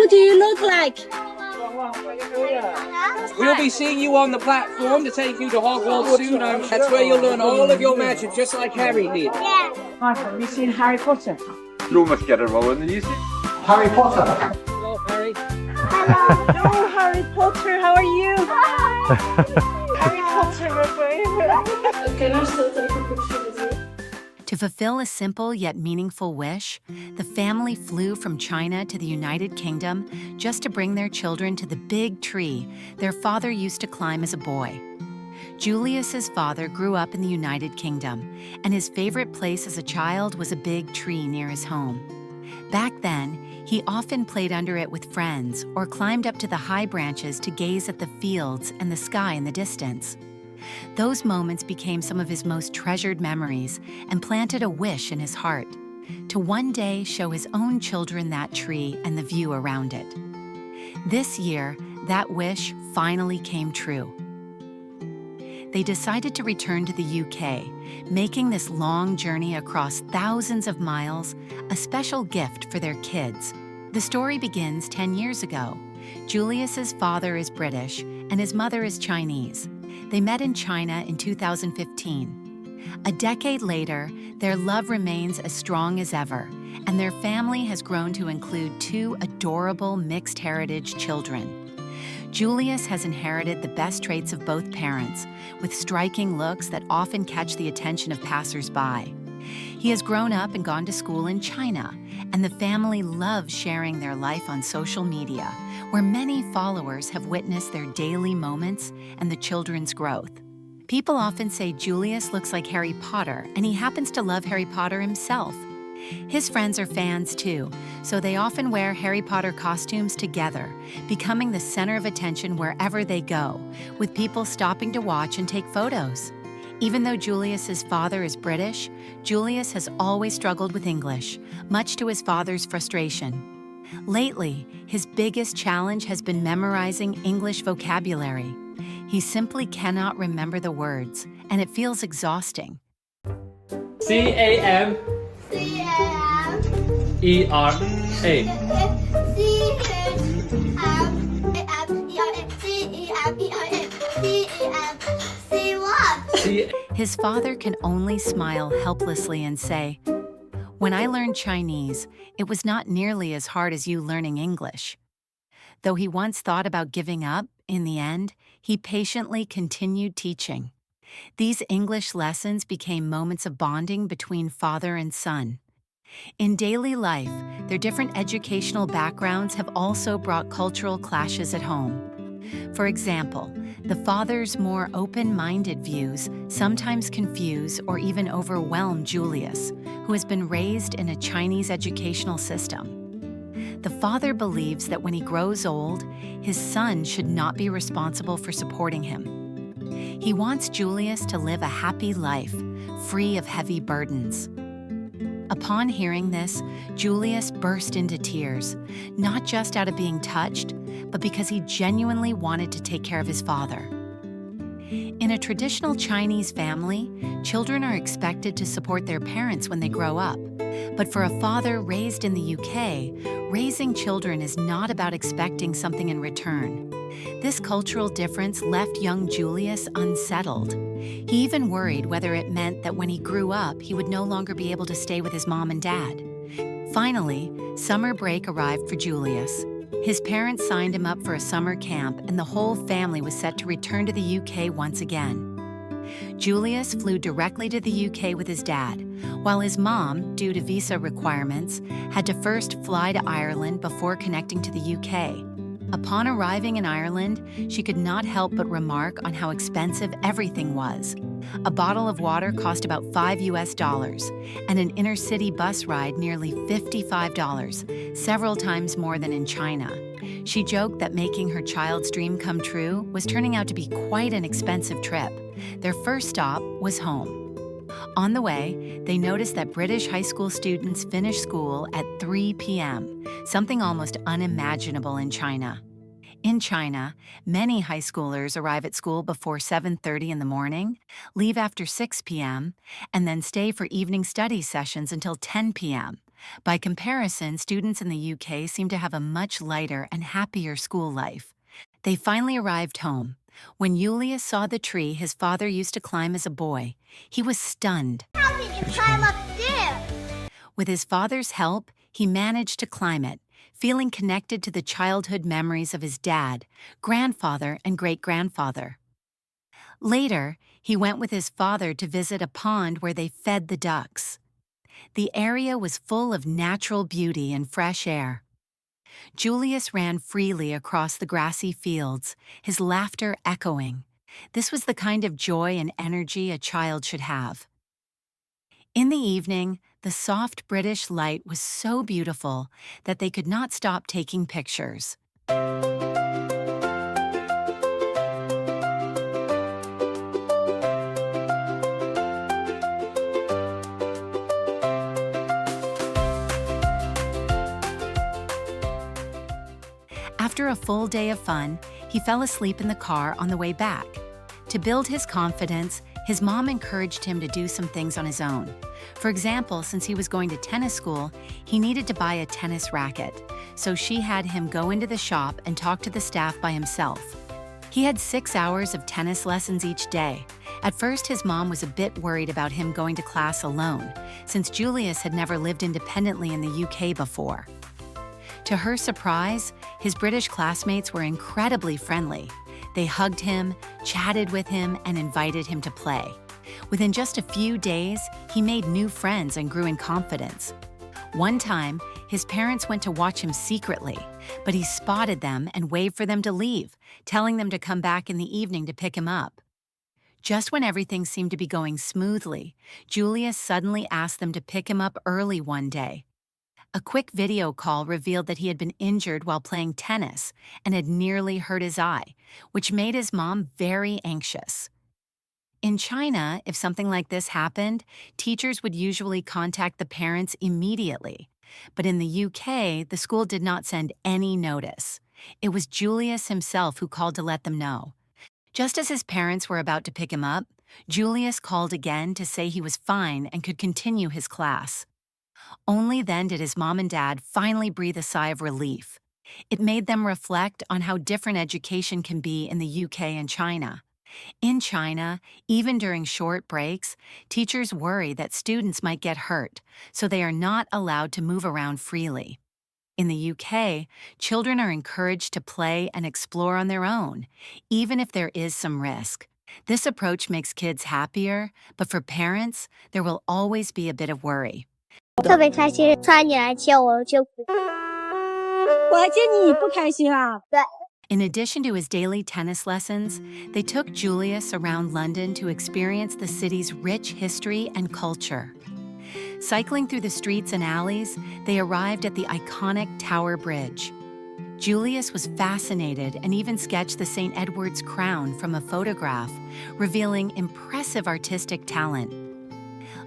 do you look like? We'll be seeing you on the platform to take you to Hogwarts soon. That's where you'll learn all of your magic, just like Harry did. Yeah. Have you seen Harry Potter? You must get a roll in the music. Harry Potter. Hello, Harry. Hello, Harry Potter, how are you? Harry Potter, my favorite. To fulfill a simple yet meaningful wish, the family flew from China to the United Kingdom just to bring their children to the big tree their father used to climb as a boy. Julius's father grew up in the United Kingdom, and his favorite place as a child was a big tree near his home. Back then, he often played under it with friends or climbed up to the high branches to gaze at the fields and the sky in the distance. Those moments became some of his most treasured memories and planted a wish in his heart to one day show his own children that tree and the view around it. This year, that wish finally came true. They decided to return to the UK, making this long journey across thousands of miles a special gift for their kids. The story begins 10 years ago. Julius's father is British and his mother is Chinese. They met in China in 2015. A decade later, their love remains as strong as ever, and their family has grown to include 2 adorable mixed heritage children. Julius has inherited the best traits of both parents, with striking looks that often catch the attention of passers-by. He has grown up and gone to school in China, and the family loves sharing their life on social media, where many followers have witnessed their daily moments and the children's growth. People often say Julius looks like Harry Potter, and he happens to love Harry Potter himself. His friends are fans too, so they often wear Harry Potter costumes together, becoming the center of attention wherever they go, with people stopping to watch and take photos. Even though Julius's father is British, Julius has always struggled with English, much to his father's frustration. Lately, his biggest challenge has been memorizing English vocabulary. He simply cannot remember the words, and it feels exhausting. C-A-M. C-A-M. E-R-A. His father can only smile helplessly and say, "When I learned Chinese, it was not nearly as hard as you learning English." Though he once thought about giving up, in the end, he patiently continued teaching. These English lessons became moments of bonding between father and son. In daily life, their different educational backgrounds have also brought cultural clashes at home. For example, the father's more open-minded views sometimes confuse or even overwhelm Julius, who has been raised in a Chinese educational system. The father believes that when he grows old, his son should not be responsible for supporting him. He wants Julius to live a happy life, free of heavy burdens. Upon hearing this, Julius burst into tears, not just out of being touched, but because he genuinely wanted to take care of his father. In a traditional Chinese family, children are expected to support their parents when they grow up. But for a father raised in the UK, raising children is not about expecting something in return. This cultural difference left young Julius unsettled. He even worried whether it meant that when he grew up, he would no longer be able to stay with his mom and dad. Finally, summer break arrived for Julius. His parents signed him up for a summer camp, and the whole family was set to return to the UK once again. Julius flew directly to the UK with his dad, while his mom, due to visa requirements, had to first fly to Ireland before connecting to the UK. Upon arriving in Ireland, she could not help but remark on how expensive everything was. A bottle of water cost about $5, and an inner-city bus ride nearly $55, several times more than in China. She joked that making her child's dream come true was turning out to be quite an expensive trip. Their first stop was home. On the way, they noticed that British high school students finish school at 3 p.m., something almost unimaginable in China. In China, many high schoolers arrive at school before 7:30 in the morning, leave after 6 p.m., and then stay for evening study sessions until 10 p.m., By comparison, students in the UK seem to have a much lighter and happier school life. They finally arrived home. When Julius saw the tree his father used to climb as a boy, he was stunned. How did you climb up there? With his father's help, he managed to climb it, feeling connected to the childhood memories of his dad, grandfather, and great-grandfather. Later, he went with his father to visit a pond where they fed the ducks. The area was full of natural beauty and fresh air. Julius ran freely across the grassy fields, his laughter echoing. This was the kind of joy and energy a child should have. In the evening, the soft British light was so beautiful that they could not stop taking pictures. After a full day of fun, he fell asleep in the car on the way back. To build his confidence, his mom encouraged him to do some things on his own. For example, since he was going to tennis school, he needed to buy a tennis racket, so she had him go into the shop and talk to the staff by himself. He had 6 hours of tennis lessons each day. At first, his mom was a bit worried about him going to class alone, since Julius had never lived independently in the UK before. To her surprise, his British classmates were incredibly friendly. They hugged him, chatted with him, and invited him to play. Within just a few days, he made new friends and grew in confidence. One time, his parents went to watch him secretly, but he spotted them and waved for them to leave, telling them to come back in the evening to pick him up. Just when everything seemed to be going smoothly, Julius suddenly asked them to pick him up early one day. A quick video call revealed that he had been injured while playing tennis and had nearly hurt his eye, which made his mom very anxious. In China, if something like this happened, teachers would usually contact the parents immediately. But in the UK, the school did not send any notice. It was Julius himself who called to let them know. Just as his parents were about to pick him up, Julius called again to say he was fine and could continue his class. Only then did his mom and dad finally breathe a sigh of relief. It made them reflect on how different education can be in the UK and China. In China, even during short breaks, teachers worry that students might get hurt, so they are not allowed to move around freely. In the UK, children are encouraged to play and explore on their own, even if there is some risk. This approach makes kids happier, but for parents, there will always be a bit of worry. 特别开心，穿你来接我就。我还接你不开心啊？对。 In addition to his daily tennis lessons, they took Julius around London to experience the city's rich history and culture. Cycling through the streets and alleys, they arrived at the iconic Tower Bridge. Julius was fascinated and even sketched the St. Edward's crown from a photograph, revealing impressive artistic talent.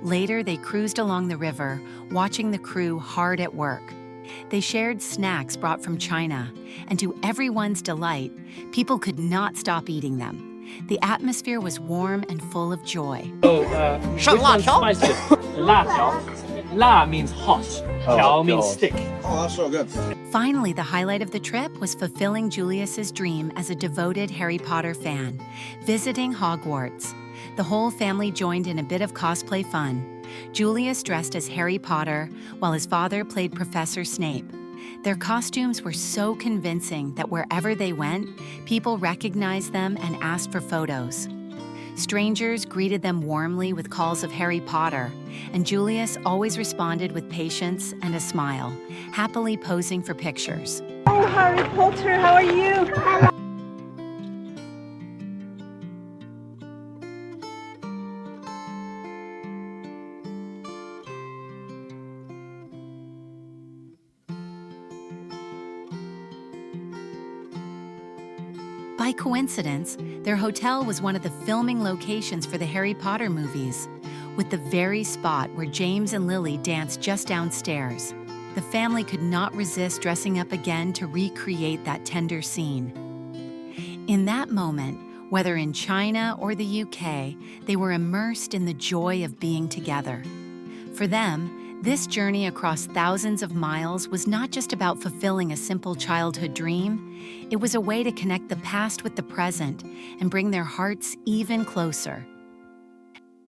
Later, they cruised along the river, watching the crew hard at work. They shared snacks brought from China, and to everyone's delight, people could not stop eating them. The atmosphere was warm and full of joy. Which one's spicier? The 辣条. La means hot, 条 means stick. Oh, that's so good. Finally, the highlight of the trip was fulfilling Julius's dream as a devoted Harry Potter fan, visiting Hogwarts. The whole family joined in a bit of cosplay fun. Julius dressed as Harry Potter, while his father played Professor Snape. Their costumes were so convincing that wherever they went, people recognized them and asked for photos. Strangers greeted them warmly with calls of Harry Potter, and Julius always responded with patience and a smile, happily posing for pictures. Oh, Harry Potter, how are you? By coincidence, their hotel was one of the filming locations for the Harry Potter movies, with the very spot where James and Lily danced just downstairs. The family could not resist dressing up again to recreate that tender scene. In that moment, whether in China or the UK, they were immersed in the joy of being together. For them, This journey across thousands of miles was not just about fulfilling a simple childhood dream, it was a way to connect the past with the present and bring their hearts even closer.